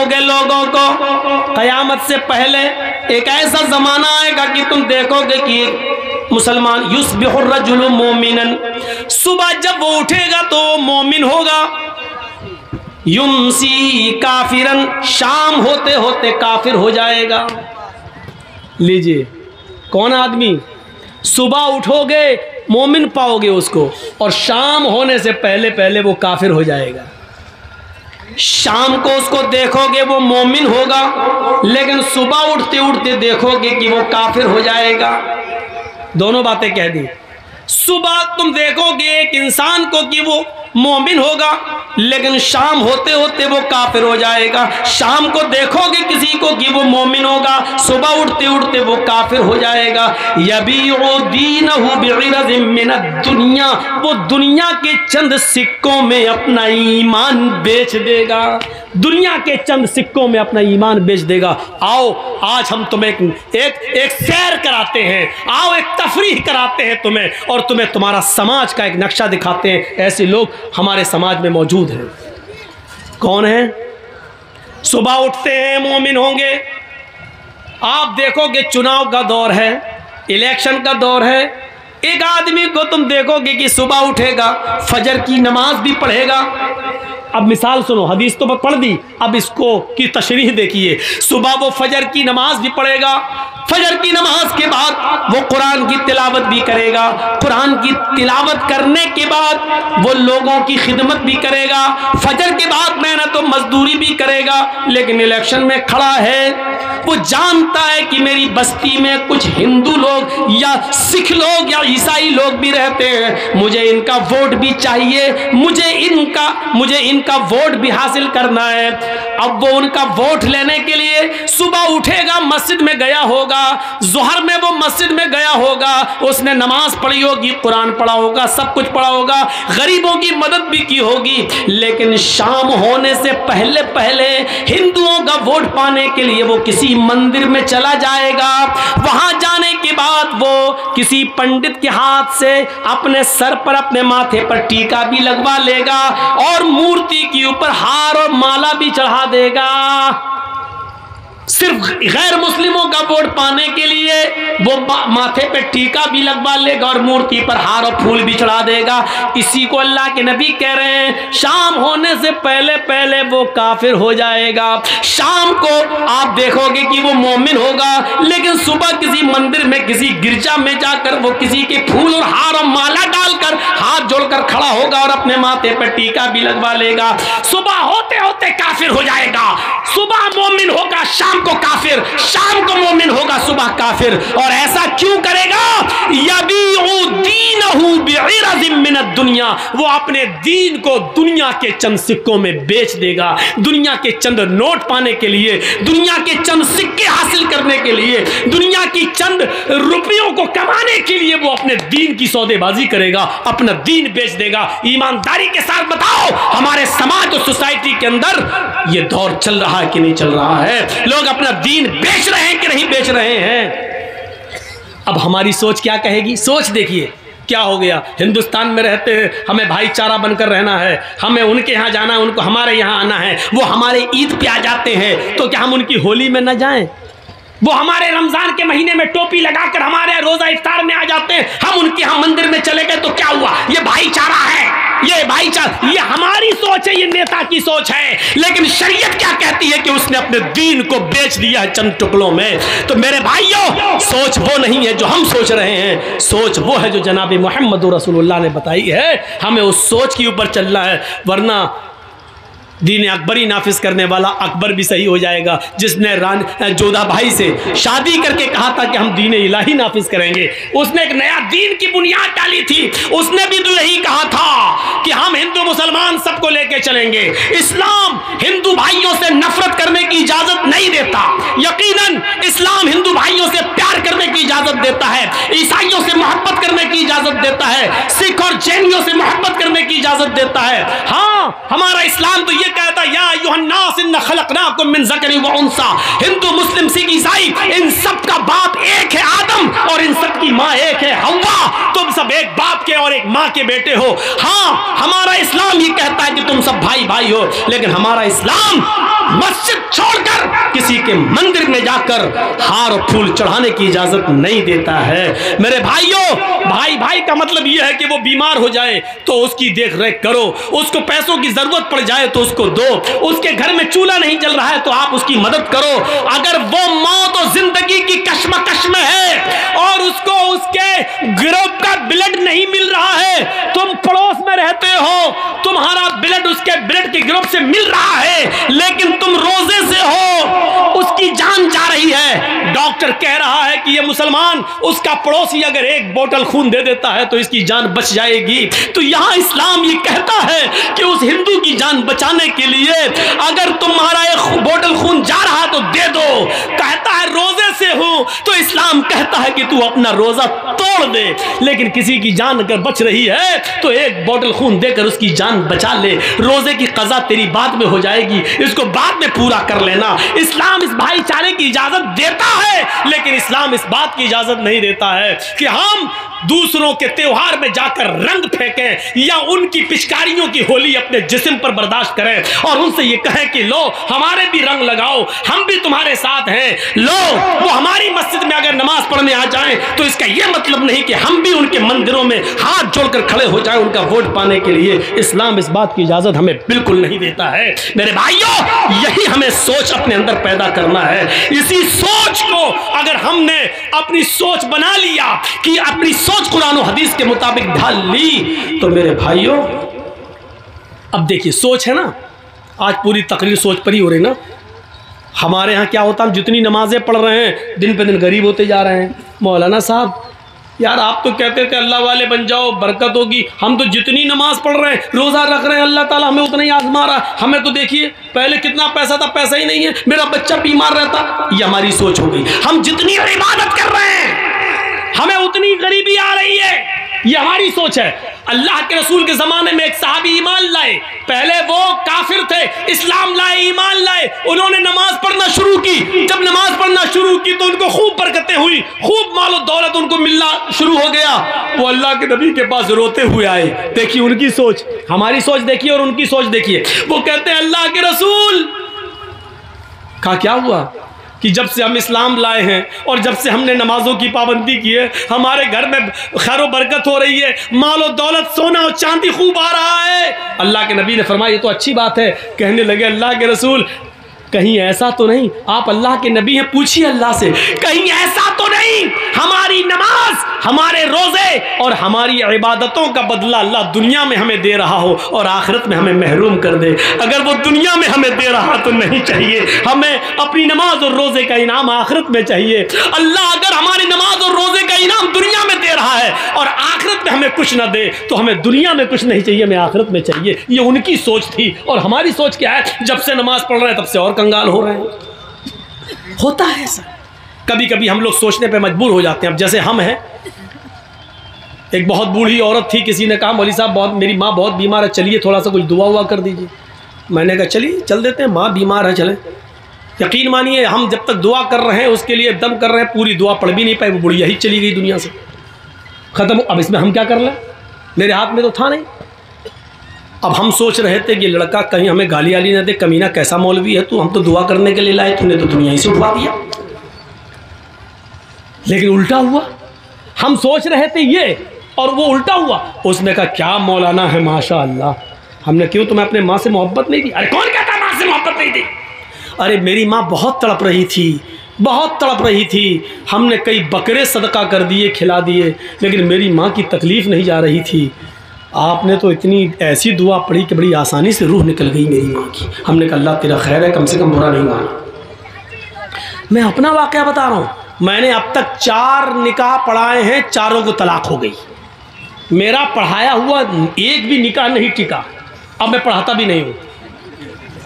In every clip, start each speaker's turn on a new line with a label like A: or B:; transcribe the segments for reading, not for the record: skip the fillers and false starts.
A: देखोगे लोगों को, कयामत से पहले एक ऐसा जमाना आएगा कि तुम देखोगे कि मुसलमान युस्बिहुर रजुलु मोमिनन, सुबह जब वो उठेगा तो वो मोमिन होगा, युमसी काफिरन, शाम होते होते काफिर हो जाएगा। लीजिए, कौन आदमी, सुबह उठोगे मोमिन पाओगे उसको, और शाम होने से पहले पहले वो काफिर हो जाएगा। शाम को उसको देखोगे वो मोमिन होगा, लेकिन सुबह उठते उठते देखोगे कि वो काफिर हो जाएगा। दोनों बातें कह दी। सुबह तुम देखोगे एक इंसान को कि वो मोमिन होगा, लेकिन शाम होते होते वो काफिर हो जाएगा। शाम को देखोगे किसी को कि वो मोमिन होगा, सुबह उठते उठते वो काफिर हो जाएगा। यबीउ दीनहु बिइरज़िम मिनद दुनिया, वो दुनिया के चंद सिक्कों में अपना ईमान बेच देगा, दुनिया के चंद सिक्कों में अपना ईमान बेच देगा। आओ आज हम तुम्हें एक सैर कराते हैं, आओ एक तफरीह कराते हैं तुम्हें, और तुम्हें तुम्हारा समाज का एक नक्शा दिखाते हैं। ऐसे लोग हमारे समाज में मौजूद हैं। कौन है? सुबह उठते हैं मोमिन होंगे। आप देखोगे चुनाव का दौर है, इलेक्शन का दौर है, एक आदमी को तुम देखोगे कि सुबह उठेगा, फजर की नमाज भी पढ़ेगा। अब मिसाल सुनो, हदीस तो पढ़ दी, अब इसको की तशरीह देखिए। सुबह वो फजर की नमाज भी पढ़ेगा, फजर की नमाज के बाद वो कुरान की तिलावत भी करेगा, कुरान की तिलावत करने के बाद वो लोगों की खिदमत भी करेगा, फजर के बाद मेहनत तो मजदूरी भी करेगा। लेकिन इलेक्शन में खड़ा है, वो जानता है कि मेरी बस्ती में कुछ हिंदू लोग या सिख लोग या ईसाई लोग भी रहते हैं, मुझे इनका वोट भी चाहिए, मुझे इनका वोट भी हासिल करना है। अब वो उनका वोट लेने के लिए सुबह उठेगा, मस्जिद में गया होगा, जोहर में वो मस्जिद में गया होगा, उसने नमाज पढ़ी होगी, कुरान पढ़ा होगा, सब कुछ पढ़ा होगा, गरीबों की मदद भी की होगी। लेकिन शाम होने से पहले पहले हिंदुओं का वोट पाने के लिए वो किसी मंदिर में चला जाएगा। वहां जाने के बाद वो किसी पंडित के हाथ से अपने सर पर, अपने माथे पर टीका भी लगवा लेगा, और मूर्ति के ऊपर हार और माला भी चढ़ा देगा। सिर्फ गैर मुस्लिमों का वोट पाने के लिए वो माथे पे टीका भी लगवा लेगा और मूर्ति पर हार और फूल भी चढ़ा देगा। इसी को अल्लाह के नबी कह रहे हैं, शाम होने से पहले पहले वो काफिर हो जाएगा। शाम को आप देखोगे कि वो मोमिन होगा, लेकिन सुबह किसी मंदिर में, किसी गिरजा में जाकर वो किसी के फूल और हार और माला डालकर हाथ जोड़कर खड़ा होगा और अपने माथे पर टीका भी लगवा लेगा। सुबह होते होते काफिर हो जाएगा। सुबह मोमिन होगा, शाम को काफिर, शाम को मोमिन होगा, सुबह काफिर। और ऐसा क्यों करेगा? यबीउ दीनहु बिइरज़िम मिनद दुनिया, वो अपने दीन को दुनिया के चंद सिक्कों में बेच देगा। दुनिया के चंद नोट पाने के लिए, दुनिया के चंद सिक्के हासिल करने के लिए, दुनिया की चंद रुपयों को कमाने के लिए वो अपने दीन की सौदेबाजी करेगा, अपना दीन बेच देगा। ईमानदारी के साथ बताओ, हमारे समाज और सोसाइटी के अंदर ये दौर चल रहा है कि नहीं चल रहा है? लोग अपना दीन बेच रहे हैं कि नहीं बेच रहे हैं? अब हमारी सोच क्या कहेगी? सोच देखिए क्या हो गया। हिंदुस्तान में रहते हैं, हमें भाईचारा बनकर रहना है, हमें उनके यहाँ जाना है, उनको हमारे यहाँ आना है। वो हमारे ईद पे आ जाते हैं तो क्या हम उनकी होली में न जाएं? वो हमारे रमजान के महीने में टोपी लगाकर हमारे रोजा इफ्तार में आ जाते हैं, हम उनके यहाँ मंदिर में चले गए तो क्या हुआ? ये भाईचारा है, ये भाईचारा, ये हमारी सोच है, ये नेता की सोच है। लेकिन शरीयत क्या कहती है कि उसने अपने दीन को बेच दिया है चंद टुकड़ों में। तो मेरे भाइयों, सोच वो नहीं है जो हम सोच रहे हैं, सोच वो है जो जनाब मोहम्मद रसूलुल्लाह ने बताई है। हमें उस सोच के ऊपर चलना है, वरना दीन अकबरी नाफिज करने वाला अकबर भी सही हो जाएगा, जिसने जोधा भाई से शादी करके कहा था कि हम दीन इलाही नाफिज करेंगे। उसने एक नया दीन की बुनियाद डाली थी। उसने भी तो यही कहा था कि हम हिंदू मुसलमान सबको लेके चलेंगे। इस्लाम हिंदू भाइयों से नफरत करने की इजाजत नहीं देता। यकीनन इस्लाम हिंदू भाइयों से प्यार करने की इजाजत देता है, ईसाइयों से मोहब्बत करने की इजाजत देता है, सिख और जैनियों से मोहब्बत करने की इजाजत देता है। हाँ, हमारा इस्लाम तो ये कहता है, या अय्युहन्नास इन्ना खलक़नाकुम मिन ज़करिन व उन्सा। हिंदू मुस्लिम सिख ईसाई इन सब का बाप एक है आदम, और इन सब की माँ एक है हव्वा। तुम सब एक बाप के और एक माँ के बेटे हो। हाँ, हमारा इस्लाम ये कहता है कि तुम सब भाई भाई हो, लेकिन हमारा इस्लाम मस्जिद किसी के मंदिर में जाकर हार और फूल चढ़ाने की इजाजत नहीं देता है। मेरे भाइयों, भाई भाई का मतलब यह है कि वो बीमार हो जाए तो उसकी देख रेख करो, उसको पैसों की जरूरत पड़ जाए तो उसको दो, उसके घर में चूल्हा नहीं जल रहा है तो आप उसकी मदद करो। अगर वो मौत और जिंदगी की कश्मकश में है और उसको उसके ग्रुप का ब्लड नहीं मिल रहा है, तुम पड़ोस में रहते हो, तुम्हारा ब्लड उसके ब्लड के ग्रुप से मिल रहा है, लेकिन तुम रोजे से हो, उसकी जान जा रही है, डॉक्टर कह रहा है कि ये मुसलमान, उसका पड़ोसी अगर एक बोतल खून दे देता है तो इसकी जान बच जाएगी। तो यहां इस्लाम ये कहता है कि उस हिंदू की जान बचाने के लिए अगर तुम्हारा एक बोतल खून जा रहा तो दे दो। कहता है रोजे से हो तो इस्लाम कहता है कि तू अपना रोजा तोड़ दे, लेकिन किसी की जान अगर बच रही है तो एक बोतल खून देकर उसकी जान बचा ले। रोजे की कज़ा तेरी बाद में हो जाएगी, इसको बाद में पूरा कर लेना। इस्लाम इस भाईचारे की इजाजत देता है, लेकिन इस्लाम इस बात की इजाजत नहीं देता है कि हम दूसरों के त्योहार में जाकर रंग फेंकें या उनकी पिचकारियों की होली अपने जिस्म पर बर्दाश्त करें और उनसे ये कहें कि लो हमारे भी रंग लगाओ, हम भी तुम्हारे साथ हैं। लो वो हमारी मस्जिद में अगर नमाज पढ़ने आ जाएं तो इसका यह मतलब नहीं कि हम भी उनके मंदिरों में हाथ जोड़कर खड़े हो जाएं उनका वोट पाने के लिए। इस्लाम इस बात की इजाजत हमें बिल्कुल नहीं देता है। मेरे भाइयों, यही हमें सोच अपने अंदर पैदा करना है। इसी सोच को अगर हमने अपनी सोच बना लिया कि अपनी सोच कुरान और हदीस के मुताबिक ढाल ली, तो मेरे भाइयों अब देखिए सोच है ना, आज पूरी तकरीर सोच पर ही हो रही ना। हमारे यहाँ क्या होता है, हम जितनी नमाजें पढ़ रहे हैं दिन पे दिन गरीब होते जा रहे हैं। मौलाना साहब यार आप तो कहते थे अल्लाह वाले बन जाओ बरकत होगी, हम तो जितनी नमाज पढ़ रहे हैं, रोज़ा रख रहे हैं, अल्लाह ताला हमें उतना ही आजमा रहा है। हमें तो देखिए पहले कितना पैसा था, पैसा ही नहीं है, मेरा बच्चा बीमार रहता। ये हमारी सोच हो गई। हम जितनी इबादत कर रहे हैं हमें उतनी गरीबी आ रही है, ये हमारी सोच है। अल्लाह के रसूल के जमाने में एक साहबी ईमान लाए, पहले वो काफिर थे, इस्लाम लाए, ईमान लाए, उन्होंने नमाज पढ़ना शुरू की। जब नमाज पढ़ना शुरू की तो उनको खूब बरकतें हुई, खूब मालो दौलत उनको मिलना शुरू हो गया। वो अल्लाह के नबी के पास रोते हुए आए। देखिए उनकी सोच, हमारी सोच देखिए और उनकी सोच देखिए। वो कहते हैं अल्लाह के रसूल का क्या हुआ कि जब से हम इस्लाम लाए हैं और जब से हमने नमाजों की पाबंदी की है, हमारे घर में खैर बरकत हो रही है, मालो दौलत सोना और चांदी खूब आ रहा है। अल्लाह के नबी ने फरमाया ये तो अच्छी बात है। कहने लगे अल्लाह के रसूल कहीं ऐसा तो नहीं, आप अल्लाह के नबी हैं, पूछिए अल्लाह से, कहीं ऐसा तो नहीं हमारी नमाज, हमारे रोजे और हमारी इबादतों का बदला अल्लाह दुनिया में हमें दे रहा हो और आखिरत में हमें महरूम कर दे। अगर वो दुनिया में हमें दे रहा तो नहीं चाहिए, हमें अपनी नमाज और रोजे का इनाम आखिरत में चाहिए। अल्लाह अगर हमारी नमाज और रोजे का इनाम दुनिया में दे रहा है और आखिरत में हमें कुछ ना दे तो हमें दुनिया में कुछ नहीं चाहिए, हमें आखिरत में चाहिए। ये उनकी सोच थी। और हमारी सोच क्या है, जब से नमाज पढ़ रहे हैं तब से और कंगाल हो रहे हैं। होता है ऐसा, कभी कभी हम लोग सोचने पे मजबूर हो जाते हैं। अब जैसे हम हैं, एक बहुत बूढ़ी औरत थी, किसी ने कहा मौलवी साहब बहुत मेरी माँ बहुत बीमार है, चलिए थोड़ा सा कुछ दुआ हुआ कर दीजिए। मैंने कहा चलिए चल देते हैं, माँ बीमार है चलें। यकीन मानिए हम जब तक दुआ कर रहे हैं उसके लिए दम कर रहे हैं, पूरी दुआ पढ़ भी नहीं पाए, वो बुढ़िया ही चली गई दुनिया से, ख़त्म। अब इसमें हम क्या कर लें, मेरे हाथ में तो था नहीं। अब हम सोच रहे थे कि लड़का कहीं हमें गाली वाली ना दे, कमीना कैसा मौलवी है तू, हम तो दुआ करने के लिए लाए, तूने तो दुनिया ही से उठवा दिया। लेकिन उल्टा हुआ, हम सोच रहे थे ये और वो उल्टा हुआ। उसने कहा क्या मौलाना है माशाअल्लाह। हमने क्यों, तुम्हें अपने माँ से मोहब्बत नहीं थी? अरे कौन कहता माँ से मोहब्बत नहीं थी? अरे मेरी माँ बहुत तड़प रही थी, बहुत तड़प रही थी, हमने कई बकरे सदका कर दिए, खिला दिए, लेकिन मेरी माँ की तकलीफ़ नहीं जा रही थी। आपने तो इतनी ऐसी दुआ पढ़ी कि बड़ी आसानी से रूह निकल गई मेरी माँ की। हमने कहा अल्लाह तेरा खैर है, कम से कम बुरा नहीं माना। मैं अपना वाक़या बता रहा हूँ, मैंने अब तक 4 निकाह पढ़ाए हैं, चारों को तलाक हो गई। मेरा पढ़ाया हुआ एक भी निकाह नहीं टिका, अब मैं पढ़ाता भी नहीं हूँ।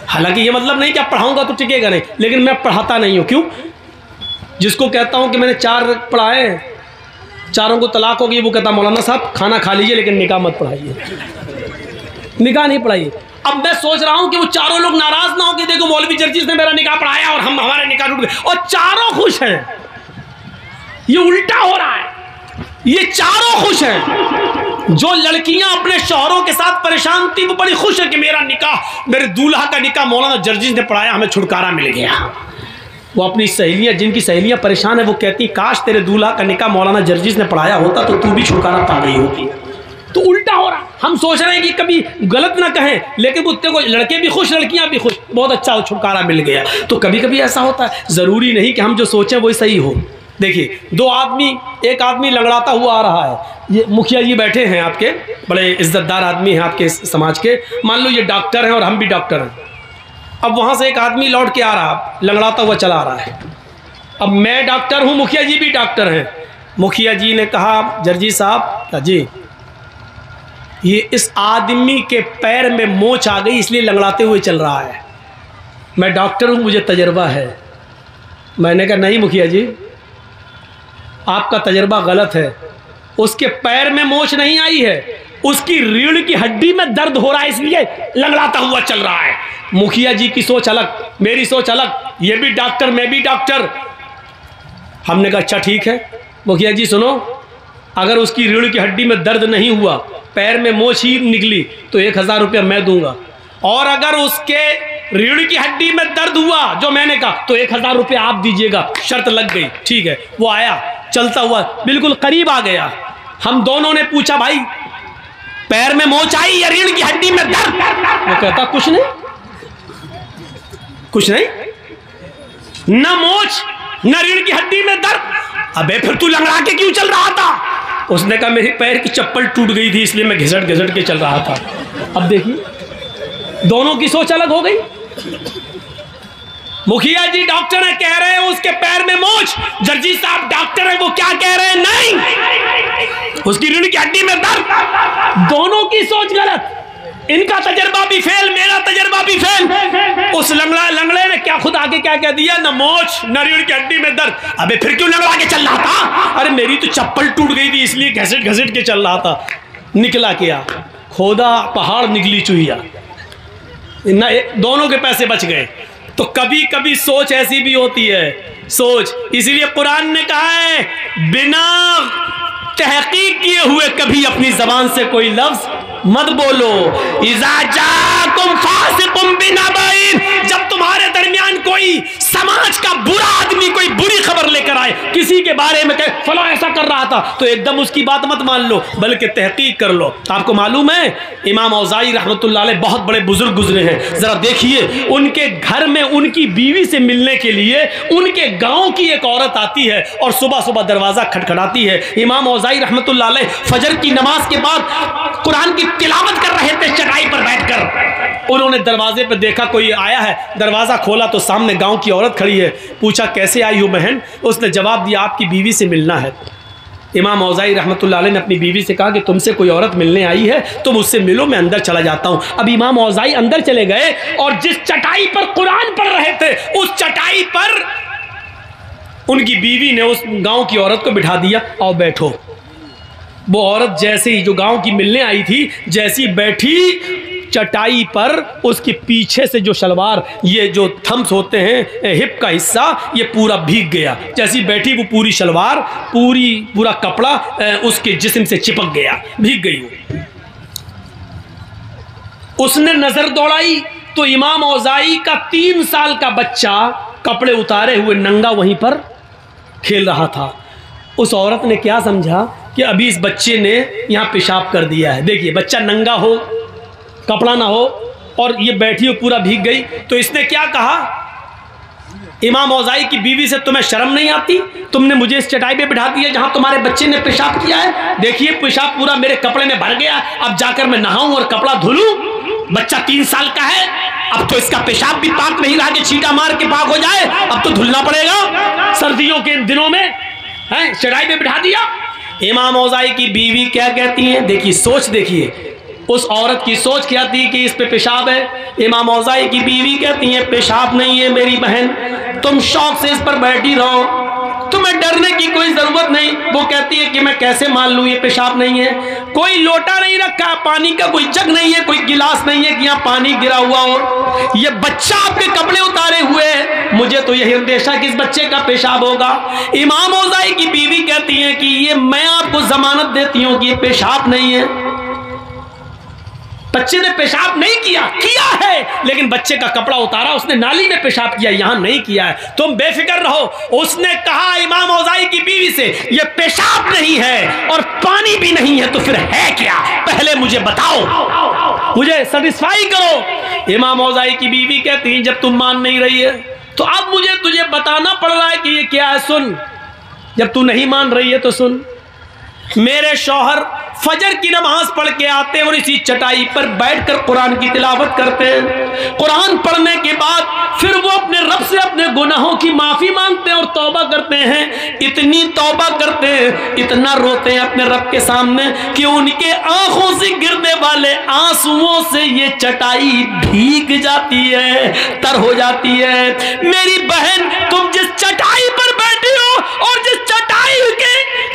A: हालांकि ये मतलब नहीं कि अब पढ़ाऊँगा तो टिकेगा नहीं, लेकिन मैं पढ़ाता नहीं हूँ। क्यों? जिसको कहता हूँ कि मैंने 4 पढ़ाए, चारों को तलाक हो गई, वो कहता मौलाना साहब खाना खा लीजिए लेकिन निकाह मत पढ़ाइए, निकाह नहीं पढ़ाइए। अब मैं सोच रहा हूँ कि वो चारों लोग नाराज ना हो कि देखो मौलवी जर्जीस ने मेरा निकाह पढ़ाया और हमारे निकाह टूट गए, और चारों खुश हैं। ये उल्टा हो रहा है, ये चारों खुश हैं। जो लड़कियां अपने शौहरों के साथ परेशान थी वो बड़ी खुश है कि मेरा निकाह, मेरे दूल्हा का निकाह मौलाना जर्जीस ने पढ़ाया, हमें छुटकारा मिल गया। वो अपनी सहेलियाँ, जिनकी सहेलियाँ परेशान है, वो कहती काश तेरे दूल्हा का निकाह मौलाना जर्जिस ने पढ़ाया होता तो तू भी छुटकारा पा गई होती। तो उल्टा हो रहा। हम सोच रहे हैं कि कभी गलत ना कहें, लेकिन मुझसे को लड़के भी खुश, लड़कियां भी खुश, बहुत अच्छा छुटकारा मिल गया। तो कभी कभी ऐसा होता है, ज़रूरी नहीं कि हम जो सोचें वही सही हो। देखिए एक आदमी लंगड़ाता हुआ आ रहा है, ये मुखिया जी बैठे हैं आपके, बड़े इज्जतदार आदमी हैं आपके समाज के, मान लो ये डॉक्टर हैं और हम भी डॉक्टर हैं। अब वहाँ से एक आदमी लौट के आ रहा, लंगड़ाता हुआ चला आ रहा है। अब मैं डॉक्टर हूँ, मुखिया जी भी डॉक्टर हैं। मुखिया जी ने कहा जर्जी साहब जी, ये इस आदमी के पैर में मोच आ गई इसलिए लंगड़ाते हुए चल रहा है। मैं डॉक्टर हूँ, मुझे तजर्बा है। मैंने कहा नहीं मुखिया जी, आपका तजर्बा गलत है। उसके पैर में मोच नहीं आई है, उसकी रीढ़ की हड्डी में दर्द हो रहा है इसलिए लंगड़ाता हुआ चल रहा है। मुखिया जी की सोच अलग, मेरी सोच अलग, ये भी डॉक्टर मैं भी डॉक्टर। हमने कहा अच्छा ठीक है मुखिया जी सुनो, अगर उसकी रीढ़ की हड्डी में दर्द नहीं हुआ, पैर में मोच ही निकली तो 1000 रुपया मैं दूंगा, और अगर उसके रीढ़ की हड्डी में दर्द हुआ जो मैंने कहा तो 1000 रुपया आप दीजिएगा। शर्त लग गई। ठीक है। वो आया चलता हुआ बिल्कुल करीब आ गया। हम दोनों ने पूछा भाई पैर में मोच आई या रीढ़ की हड्डी में दर्द? वो कहता कुछ नहीं, कुछ नहीं, न मोच न रीढ़ की हड्डी में दर्द। अबे फिर तू लंगड़ा के क्यों चल रहा था? उसने कहा मेरी पैर की चप्पल टूट गई थी इसलिए मैं घिसट घिसट के चल रहा था। अब देखिए दोनों की सोच अलग हो गई। मुखिया जी डॉक्टर है, कह रहे हैं उसके पैर में मोच। जर्जी साहब डॉक्टर है, वो क्या कह रहे हैं? नहीं, उसकी रीढ़ की हड्डी में दर्द। दोनों की सोच गलत। इनका तजर्बा भी फेल, मेरा तजर्बा भी फेल। उस लंगड़े ने क्या खुद आके क्या कह दिया, न मोच न रीढ़ की हड्डी में दर्द। अबे फिर क्यों लंगड़ा के चल रहा था? अरे मेरी तो चप्पल टूट गई थी इसलिए घसीट घसीट के चल रहा था। निकला क्या? खोदा पहाड़ निकली चूहिया। दोनों के पैसे बच गए। तो कभी कभी सोच ऐसी भी होती है, सोच। इसलिए कुरान ने कहा है बिना तहकीक किए हुए कभी अपनी जबान से कोई लफ्ज मत बोलो। इज़ा जाकुम फासिकुम बिनबाइन, जब तुम्हारे दरमियान कोई समाज का बुरा आदमी कोई बुरी खबर लेकर आए, किसी के बारे में कहे फला ऐसा कर रहा था, तो एकदम उसकी बात मत मान लो, बल्कि तहकीक कर लो। आपको मालूम है इमाम औज़ाई रहमतुल्लाह अलैह बहुत बड़े बुजुर्ग गुजरे हैं। जरा देखिए उनके घर में उनकी बीवी से मिलने के लिए उनके गांव की एक औरत आती है और सुबह सुबह दरवाजा खटखटाती है। इमाम औज़ाई रहमतुल्लाह अलैह फजर की नमाज के बाद कुरान की तिलावत कर रहे थे चटाई पर बैठकर। उन्होंने दरवाजे पर देखा कोई आया है, दरवाजा खोला तो सामने गांव की औरत खड़ी है। पूछा कैसे आई हो बहन? उसने जवाब दिया आपकी बीवी से मिलना है। इमाम औज़ाई रहमतुल्लाह अलैह ने अपनी बीवी से कहा कि तुमसे कोई औरत मिलने आई है, तुम उससे मिलो, मैं अंदर चला जाता हूं। अब इमाम औज़ाई अंदर चले गए और जिस चटाई पर कुरान पढ़ रहे थे उस चटाई पर उनकी बीवी ने उस गांव की औरत को बिठा दिया, आओ बैठो। वो औरत जैसे ही जो गांव की मिलने आई थी जैसी बैठी चटाई पर, उसके पीछे से जो शलवार, ये जो थम्स होते हैं हिप का हिस्सा, ये पूरा भीग गया। जैसी बैठी वो पूरी शलवार पूरा कपड़ा उसके जिस्म से चिपक गया, भीग गई वो। उसने नजर दौड़ाई तो इमाम औज़ाई का 3 साल का बच्चा कपड़े उतारे हुए नंगा वहीं पर खेल रहा था। उस औरत ने क्या समझा कि अभी इस बच्चे ने यहाँ पेशाब कर दिया है। देखिए बच्चा नंगा हो, कपड़ा ना हो, और ये बैठी हो पूरा भीग गई। तो इसने क्या कहा इमाम औज़ाई की बीवी से, तुम्हें शर्म नहीं आती? तुमने मुझे इस चटाई पे बिठा दिया जहाँ तुम्हारे बच्चे ने पेशाब किया है। देखिए पेशाब पूरा मेरे कपड़े में भर गया, अब जाकर मैं नहाऊं और कपड़ा धुलूं? बच्चा 3 साल का है, अब तो इसका पेशाब भी पाक नहीं रहा कि छींटा मार के पाक हो जाए, अब तो धुलना पड़ेगा। सर्दियों के दिनों में है चटाई पे बिठा दिया। इमाम औज़ाई की बीवी क्या कहती हैं? देखिए सोच, देखिए उस औरत की सोच क्या थी कि इस पे पेशाब है। इमाम औज़ाई की बीवी कहती है पेशाब नहीं है मेरी बहन, तुम शौक से इस पर बैठी रहो, तुम्हें डरने की कोई जरूरत नहीं। वो कहती है कि मैं कैसे मान लूं ये पेशाब नहीं है? कोई लोटा नहीं रखा, पानी का कोई जग नहीं है, कोई गिलास नहीं है कि यहाँ पानी गिरा हुआ हो। ये बच्चा आपके कपड़े उतारे हुए है, मुझे तो यही अंदेशा कि इस बच्चे का पेशाब होगा। इमाम औज़ाई की बीवी कहती है कि ये मैं आपको जमानत देती हूँ कि ये पेशाब नहीं है। बच्चे ने पेशाब नहीं किया, किया है, लेकिन बच्चे का कपड़ा उतारा, उसने नाली में पेशाब किया, यहां नहीं किया है, तुम बेफिक्र रहो। उसने कहा इमाम औज़ाई की बीवी से, ये पेशाब नहीं है और पानी भी नहीं है, तो फिर है क्या? पहले मुझे बताओ, मुझे सेटिस्फाई करो। इमाम औज़ाई की बीवी कहती है, जब तुम मान नहीं रही है तो अब मुझे तुझे बताना पड़ रहा है कि ये क्या है। सुन, जब तू नहीं मान रही है तो सुन। मेरे शौहर फजर की नमाज पढ़ के आते हैं और इसी चटाई पर बैठकर कुरान की तिलावत करते हैं। कुरान पढ़ने के बाद फिर वो अपने रब से अपने गुनाहों की माफी मांगते हैं और तौबा करते हैं। इतनी तौबा करते हैं, इतना रोते हैं अपने रब के सामने कि उनके आंखों से गिरने वाले आंसुओं से ये चटाई भीग जाती है, तर हो जाती है। मेरी बहन, तुम जिस चटाई पर बैठी हो और जिस चटाई के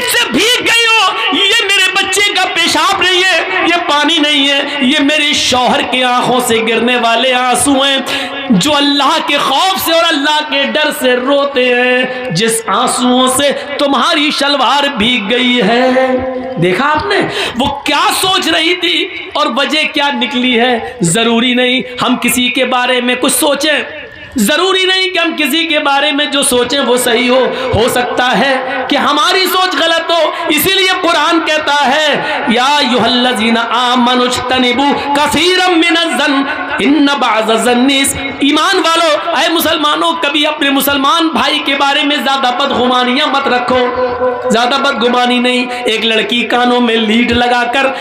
A: से भीग गई हो, ये मेरे बच्चे का पेशाब नहीं है, ये पानी नहीं है, ये मेरे शौहर के आंखों से गिरने वाले आंसू हैं, जो अल्लाह के खौफ से और अल्लाह के डर से रोते हैं, जिस आंसुओं से तुम्हारी शलवार भीग गई है। देखा आपने वो क्या सोच रही थी और वजह क्या निकली है। जरूरी नहीं हम किसी के बारे में कुछ सोचें, जरूरी नहीं कि हम किसी के बारे में जो सोचें वो सही हो सकता है कि हमारी सोच गलत हो। इसीलिए कुरान कहता है, या अय्युहल्लज़ीना आमनुज्तनिबू कसीरम मिनज़्ज़न इन्न बअज़-ज़न्निस। ईमान वालों, ऐ मुसलमानों, कभी अपने मुसलमान भाई के बारे में ज्यादा बदगुमानियां मत रखो। ज्यादा बदगुमानी नहीं। एक लड़की कानों में लीड लगाकर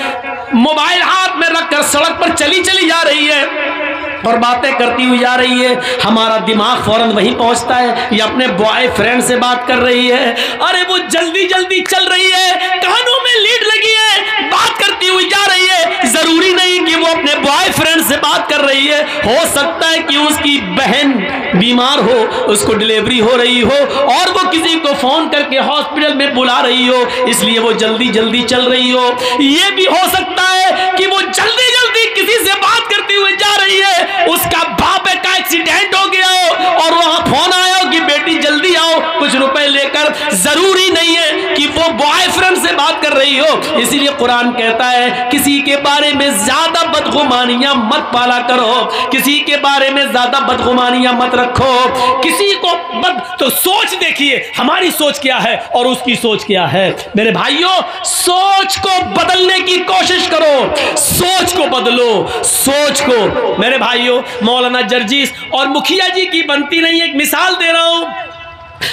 A: मोबाइल हाथ में रखकर सड़क पर चली जा रही है और बातें करती हुई जा रही है, हमारा दिमाग फौरन वहीं पहुंचता है, ये अपने बॉयफ्रेंड से बात कर रही है। अरे वो जल्दी चल रही है, कानों में लीड लगी है, बात करती हुई जा रही है। जरूरी नहीं कि वो अपने बॉयफ्रेंड से बात कर रही है, हो सकता है कि उसकी बहन बीमार हो, उसको डिलीवरी हो रही हो और वो किसी को फोन करके हॉस्पिटल में बुला रही हो, इसलिए वो जल्दी चल रही हो। ये भी हो सकता है कि वो जल्दी किसी से बात करती हुई जा रही है, उसका बाप का एक्सीडेंट हो गया हो और वहां फोन आया हो कि बेटी जल्दी आओ कुछ रुपए लेकर। जरूरी नहीं है कि वो बॉयफ्रेंड से बात कर रही हो। इसीलिए कुरान कहता है, किसी के बारे में ज्यादा बदगुमानियां मत पाला करो, किसी के बारे में ज्यादा बदगुमानियां मत रखो, किसी को तो सोच देखिए हमारी सोच क्या है और उसकी सोच क्या है। मेरे भाइयों, सोच को बदलने की कोशिश करो, सोच को बदलो, सोच को। मेरे भाइयों, मौलाना जर्जीस और मुखिया जी की बनती नहीं है। एक मिसाल दे रहा हूं,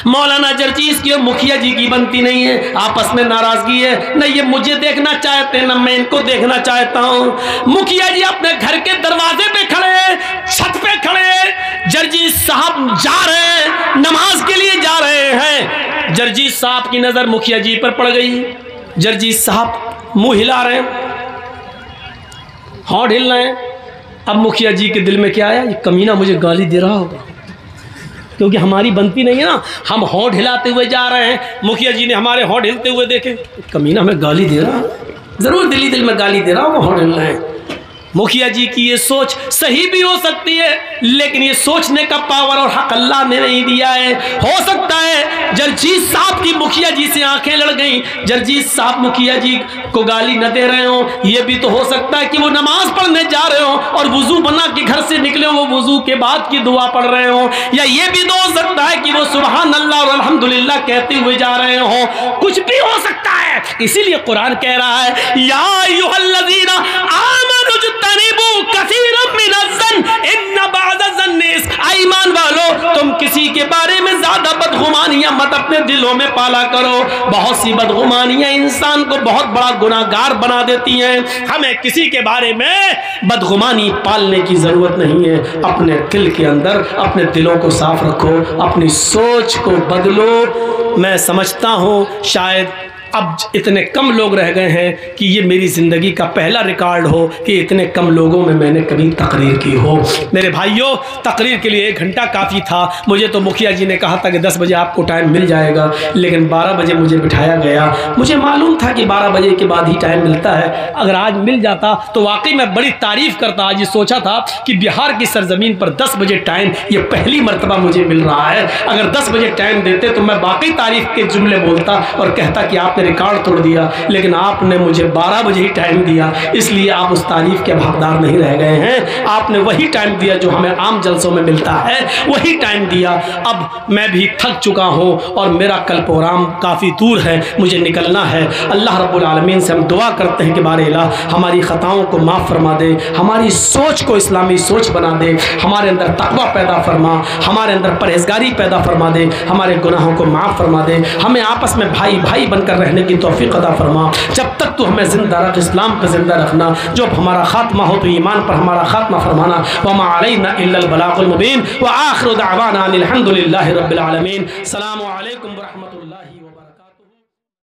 A: मौलाना जर्जीस की और मुखिया जी की बनती नहीं है, आपस में नाराजगी है। न ये मुझे देखना चाहते न मैं इनको देखना चाहता हूं। मुखिया जी अपने घर के दरवाजे पे खड़े हैं, छत पे खड़े हैं, जर्जीस साहब जा रहे हैं, नमाज के लिए जा रहे हैं। जर्जीस साहब की नजर मुखिया जी पर पड़ गई। जर्जीस साहब मुंह हिला रहे हैं, होंठ हिल रहे हैं। अब मुखिया जी के दिल में क्या आया, ये कमीना मुझे गाली दे रहा होगा, क्योंकि हमारी बनती नहीं है ना, हम होंठ हिलाते हुए जा रहे हैं, मुखिया जी ने हमारे होंठ हिलते हुए देखे, कमीना में गाली दे रहा, जरूर दिल में गाली दे रहा होगा, होंठ हिल रहे हैं। मुखिया जी की ये सोच सही भी हो सकती है, लेकिन ये सोचने का पावर और हक अल्लाह ने नहीं दिया है। हो सकता है जर्जीस साहब की मुखिया जी से आंखें लड़ गई, जर्जीस साहब मुखिया जी को गाली न दे रहे हो। ये भी तो हो सकता है कि वो नमाज पढ़ने जा रहे हो और वुजू बना के घर से निकले हो, वो वुजू के बाद की दुआ पढ़ रहे हो। या ये भी तो हो सकता है कि वो सुभान अल्लाह और अल्हम्दुलिल्लाह कहते हुए जा रहे हो, कुछ भी हो सकता है। इसीलिए कुरान कह रहा है, या अय्युहल्लज़ीना आमनुज्तनिबू कसीरम मिनज़्ज़न इन्न बअज़-ज़न्निस। ईमान वालों, तुम किसी के बारे में ज्यादा बदगुमानियां मत अपने दिलों में पाला करो। बहुत सी बदगुमानियां इंसान को बहुत बड़ा गुनाहगार बना देती हैं। हमें किसी के बारे में बदगुमानी पालने की जरूरत नहीं है। अपने दिल के अंदर अपने दिलों को साफ रखो, अपनी सोच को बदलो। मैं समझता हूं शायद अब इतने कम लोग रह गए हैं कि ये मेरी ज़िंदगी का पहला रिकॉर्ड हो कि इतने कम लोगों में मैंने कभी तकरीर की हो। मेरे भाइयों, तकरीर के लिए 1 घंटा काफ़ी था। मुझे तो मुखिया जी ने कहा था कि 10 बजे आपको टाइम मिल जाएगा, लेकिन 12 बजे मुझे बिठाया गया। मुझे मालूम था कि 12 बजे के बाद ही टाइम मिलता है। अगर आज मिल जाता तो वाकई मैं बड़ी तारीफ़ करता। आज ये सोचा था कि बिहार की सरजमीन पर 10 बजे टाइम, ये पहली मरतबा मुझे मिल रहा है। अगर 10 बजे टाइम देते तो मैं वाकई तारीफ़ के जुमले बोलता और कहता कि आपने रिकॉर्ड तोड़ दिया, लेकिन आपने मुझे 12 बजे ही टाइम दिया, इसलिए आप उस तारीफ के हकदार नहीं रह गए हैं। आपने वही टाइम दिया जो हमें आम जलसों में मिलता है, वही टाइम दिया। अब मैं भी थक चुका हूँ और मेरा कल प्रोग्राम काफ़ी दूर है, मुझे निकलना है। अल्लाह रब्बुल आलमीन से हम दुआ करते हैं कि बारे इलाह हमारी ख़ताओं को माफ़ फरमा दे, हमारी सोच को इस्लामी सोच बना दे, हमारे अंदर तक़वा पैदा फरमा, हमारे अंदर परहेज़गारी पैदा फरमा दे, हमारे गुनाहों को माफ़ फरमा दे, हमें आपस में भाई भाई बनकर रहने की तौफ़ीक़ अता फरमा। जब तक तो हमें ज़िंदा रख, इस्लाम पर ज़िंदा रखना, जब हमारा ख़ात्मा हो तो ईमान पर हमारा ख़ात्मा फरमाना। वमा अलैना इल्लल बलागुल मुबीन व आखिरु दअवाना अनिल हम्दुलिल्लाहि रब्बिल आलमीन। अस्सलामु अलैकुम।